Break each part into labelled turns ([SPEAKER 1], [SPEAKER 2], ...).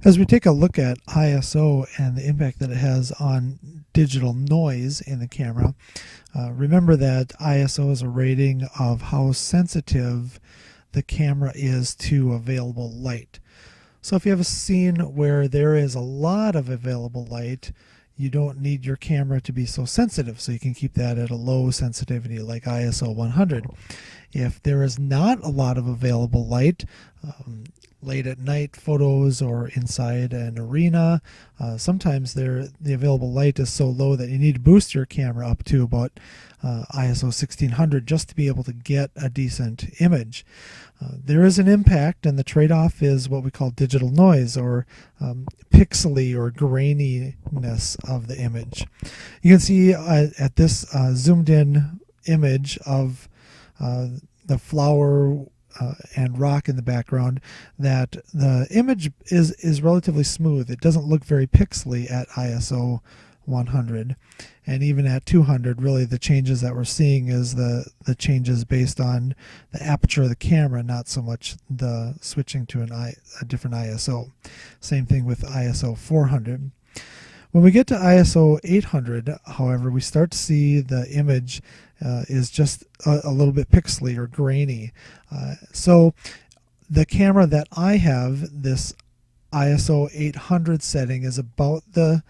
[SPEAKER 1] As we take a look at ISO and the impact that it has on digital noise in the camera, remember that ISO is a rating of how sensitive the camera is to available light. So if you have a scene where there is a lot of available light, you don't need your camera to be so sensitive, so you can keep that at a low sensitivity like ISO 100. If there is not a lot of available light, late at night photos or inside an arena, sometimes the available light is so low that you need to boost your camera up to about ISO 1600 just to be able to get a decent image. There is an impact, and the trade-off is what we call digital noise, or pixely or graininess of the image. You can see at this zoomed in image of the flower and rock in the background that the image is relatively smooth. It doesn't look very pixely at ISO 100, and even at 200, really the changes that we're seeing is the changes based on the aperture of the camera, not so much the switching to a different ISO. Same thing with ISO 400. When we get to ISO 800, however, we start to see the image is just a little bit pixely or grainy. So the camera that I have, this ISO 800 setting, is about the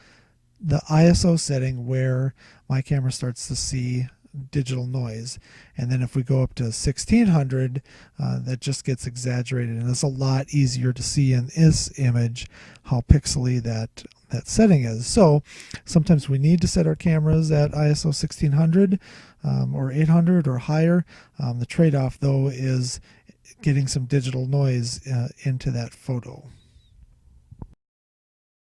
[SPEAKER 1] ISO setting where my camera starts to see digital noise. And then if we go up to 1600, that just gets exaggerated, and it's a lot easier to see in this image how pixely that setting is. So sometimes we need to set our cameras at ISO 1600 or 800 or higher. The trade-off though is getting some digital noise into that photo.